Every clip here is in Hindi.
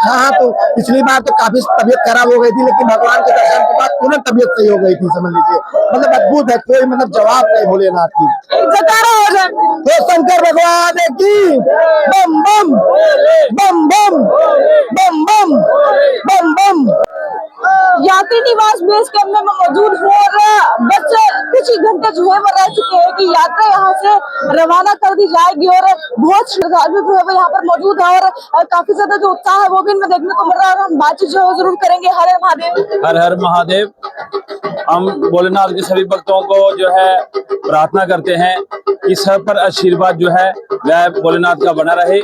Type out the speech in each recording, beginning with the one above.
हाँ हाँ, तो पिछली बार तो काफी तबीयत खराब हो गई थी, लेकिन भगवान के दर्शन के बाद तुरंत तबीयत सही हो गई थी, समझ लीजिए। मतलब अद्भुत है, कोई मतलब जवाब नहीं भोलेनाथ की। जयकारा हो जाए। तो शंकर भगवान की बम बम बम बम बम बम बम बम। यात्री निवास बेस कैंप में मौजूद हूँ और बस कुछ ही घंटे जो है वो रह चुके हैं कि यात्रा यहाँ से रवाना कर दी जाएगी और बहुत श्रद्धालु जो है वो यहाँ पर मौजूद है और काफी ज्यादा जो उत्साह है वो भी इनमें देखने को मिल रहा है और हम बातचीत जो है जरूर करेंगे। हर हर महादेव। हर हर महादेव। हम भोलेनाथ के सभी भक्तों को जो है प्रार्थना करते हैं कि सब पर आशीर्वाद जो है वह भोलेनाथ का बना रहे।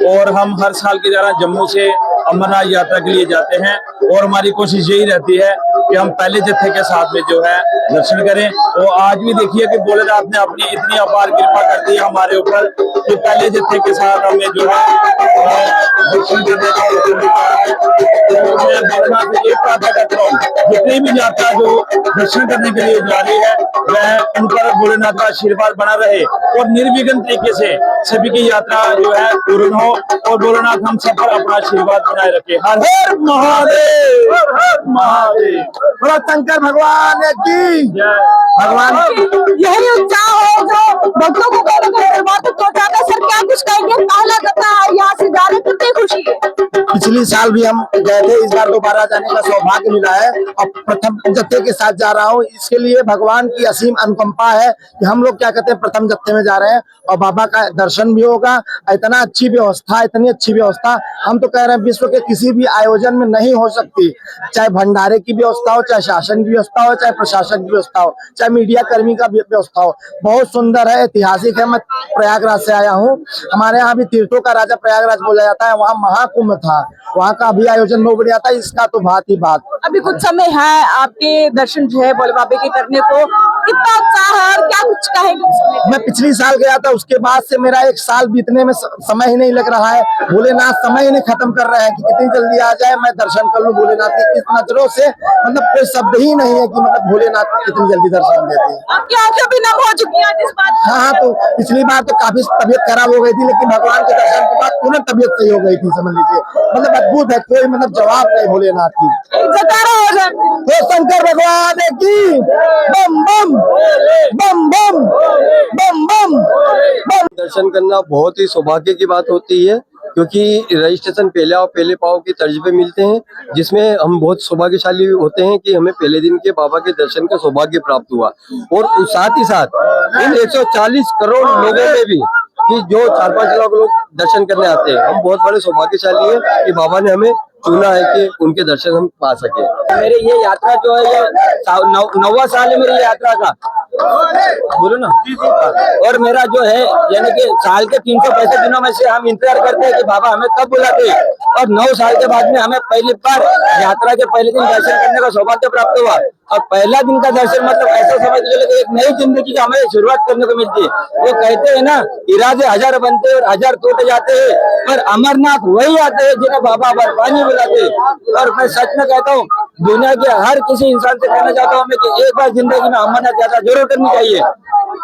और हम हर साल की तरह जम्मू से अमरनाथ यात्रा के लिए जाते हैं और हमारी कोशिश यही रहती है कि हम पहले जत्थे के साथ में जो है दर्शन करें। तो आज भी देखिए कि भोलेनाथ ने अपनी इतनी अपार कृपा कर दी हमारे ऊपर कि पहले जत्थे के साथ हमें जो है दर्शन करने का अवसर मिला है। तो मैं भोलेनाथ से ये प्रार्थना करता हूँ जितनी भी यात्रा जो दर्शन करने के लिए जा रही है वह उन पर भोलेनाथ का आशीर्वाद बना रहे और निर्विघ्न तरीके से सभी की यात्रा जो है पूर्ण हो और भोलेनाथ हम सब पर अपना आशीर्वाद बनाए रखे। हर हर महादेव, हर हर महादेव। बोलो शंकर भगवान की। भगवान यही उत्साह है जो भक्तों को कहीं ना कहीं दरबार तक पहुंचाता है। सर क्या कुछ कहेंगे, पहला जत्था है यहाँ से जाने कितनी खुशी है। पिछली साल भी हम गए थे, इस बार दोबारा जाने का सौभाग्य मिला है और प्रथम जत्थे के साथ जा रहा हूँ। इसके लिए भगवान की असीम अनुकंपा है कि हम लोग क्या कहते हैं प्रथम जत्थे में जा रहे हैं और बाबा का दर्शन भी होगा। इतना अच्छी व्यवस्था, इतनी अच्छी व्यवस्था हम तो कह रहे हैं विश्व के किसी भी आयोजन में नहीं हो सकती। चाहे भंडारे की व्यवस्था हो, चाहे शासन की व्यवस्था हो, चाहे प्रशासन की व्यवस्था हो, चाहे मीडिया कर्मी का व्यवस्था हो। बहुत सुंदर है, ऐतिहासिक है। मैं प्रयागराज से आया हूँ। हमारे यहाँ भी तीर्थों का राजा प्रयागराज बोला जाता है। वहाँ महाकुंभ था, वहाँ का भी आयोजन बहुत बढ़िया था। इसका तो बात ही बात। अभी कुछ समय है आपके दर्शन जो है भोले बाबा के करने को, कितना उत्साह है और क्या कुछ कहेंगे। मैं पिछली साल गया था, उसके बाद से मेरा एक साल बीतने में समय ही नहीं लग रहा है। भोलेनाथ समय ही नहीं खत्म कर रहे हैं कि कितनी जल्दी आ जाए मैं दर्शन कर लूं भोलेनाथ की। इस नजरों से मतलब कोई शब्द ही नहीं है कि मतलब भोलेनाथ को कितनी जल्दी दर्शन देते हैं। आपकी आंखें भी नम हो चुकी हैं इस बात। हाँ हाँ, तो पिछली बार तो काफी तबीयत खराब हो गई थी, लेकिन भगवान के दर्शन के बाद तुरंत तबीयत सही हो गई थी, समझ लीजिए। मतलब अद्भुत है, कोई मतलब जवाब नहीं भोलेनाथ की। जयकारा हो जाए। तो शंकर भगवान की बम बम बम बम बम बम बम। दर्शन करना बहुत ही सौभाग्य की बात होती है क्योंकि रजिस्ट्रेशन पहले आओ पहले पाओ के तर्ज पे मिलते हैं, जिसमें हम बहुत सौभाग्यशाली होते हैं कि हमें पहले दिन के बाबा के दर्शन का सौभाग्य प्राप्त हुआ। और साथ ही साथ इन 140 करोड़ लोगों में भी कि जो 4-5 लाख लोग दर्शन करने आते हैं, हम बहुत बड़े सौभाग्यशाली हैं कि बाबा ने हमें चुना है कि उनके दर्शन हम पा सके। मेरी ये यात्रा जो है ये 9वां साल है मेरी यात्रा का, बोलो ना। और मेरा जो है यानी कि साल के 365 दिनों में से हम इंतजार करते हैं कि बाबा हमें कब बुलाते हैं और 9 साल के बाद में हमें पहली बार यात्रा के पहले दिन दर्शन करने का सौभाग्य प्राप्त हुआ। और पहला दिन का दर्शन मतलब ऐसा समझ लीजिए कि एक नई जिंदगी का हमें शुरुआत करने को मिलती है। वो कहते हैं ना, इरादे 1000 बनते हैं और 1000 टूट जाते हैं, पर अमरनाथ वही आते हैं जिन्हें बाबा बर्फानी बुलाते हैं। और मैं सच में कहता हूँ, दुनिया के हर किसी इंसान से कहना चाहता हूँ मैं कि एक बार जिंदगी में अमरनाथ यात्रा जरूर करनी चाहिए।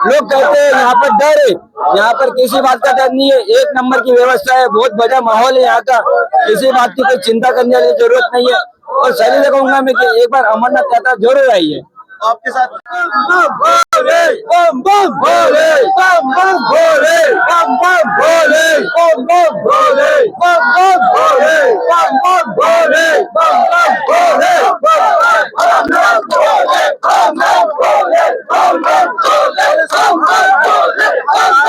लोग कहते हैं यहाँ पर डर है, यहाँ पर किसी बात का डर नहीं है। 1 नंबर की व्यवस्था है, बहुत बढ़िया माहौल है यहाँ का, किसी बात की कोई चिंता करने की जरूरत नहीं है। और सही से कहूंगा मैं कि एक बार अमरनाथ यात्रा जरूर आइए। आपके साथ भोले बम बम भोले बम बम भोले बम बम भोले बम बम भोले बम बम भोले बम बम भोले बम बम भोले बम बम भोले बम बम भोले बम बम भोले बम बम भोले बम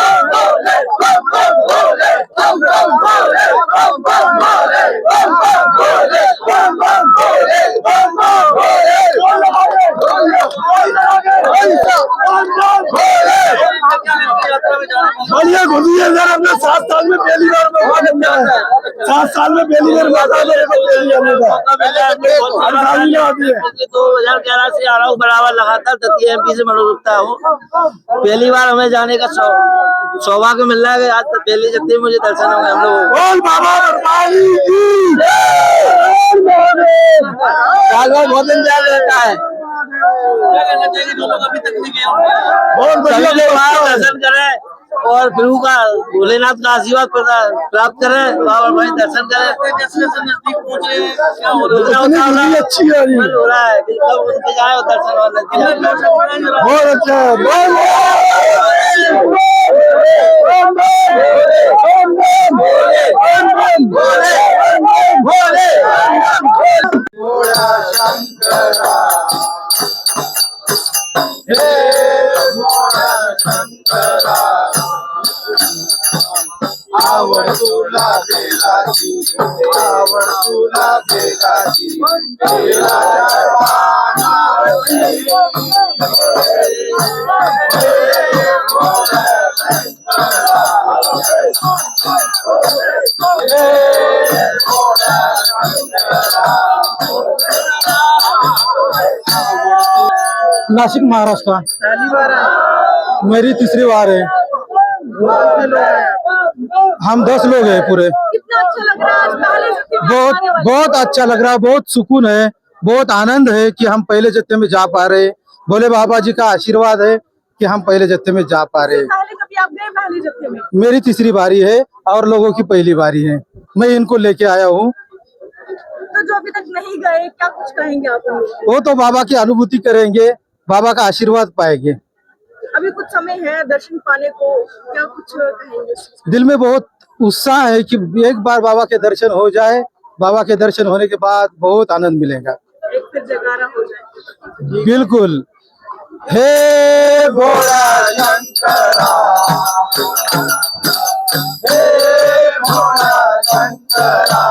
बम भोले बम बम भोले बम बम भोले बम बम भोले बम बम भोले बम बम भोले बम बम भोले। बढ़िया घुसी है सर। हमने 7 साल में पहली बार में 7 साल में पहली बार माता मेरे को पहली आने का 2011 से आ रहा हूँ बराबर लगातार। दतिया MP से मनोरुकता हूँ। पहली बार हमें जाने का सौभाग्य मिल रहा है। आज तक पहले जत्थे मुझे दर्शन होंगे हम लोग। बहुत इंतजार रहता है। क्या करना चाहिए जो लोग अभी तक नहीं गए बहुत बढ़िया दर्शन करें, और प्रभु का भोलेनाथ का आशीर्वाद प्राप्त करें, बाबा भाई दर्शन करें। जैसे नजदीक पहुंच रहे हैं, क्या हो रहा है? अच्छी आ रही हो रहा है कि कब उनके जाए और दर्शन और बहुत अच्छा नासिक महाराष्ट्र पहली बार आए, मेरी तीसरी बार है। कितने लोग आए? हम 10 लोग हैं पूरे। कितना अच्छा लग रहा है आज पहले जत्थे में बहुत आने वाले। बहुत अच्छा लग रहा है, बहुत सुकून है, बहुत आनंद है कि हम पहले जत्थे में जा पा रहे हैं। भोले बाबा जी का आशीर्वाद है कि हम पहले जत्थे में जा पा रहे हैं। पहले कभी आप गए पहले जत्थे में? मेरी तीसरी बारी है और लोगों की पहली बारी है। मैं इनको लेके आया हूँ। तो जो अभी तक नहीं गए, क्या कुछ कहेंगे आप उन लोगों को? वो तो बाबा की अनुभूति करेंगे, बाबा का आशीर्वाद पाएंगे। अभी कुछ समय है दर्शन पाने को, क्या कुछ कहेंगे? दिल में बहुत उत्साह है कि एक बार बाबा के दर्शन हो जाए। बाबा के दर्शन होने के बाद बहुत आनंद मिलेगा। एक फिर जगारा हो जाए। बिल्कुल। हे भोला शंकरा, हे भोला शंकरा,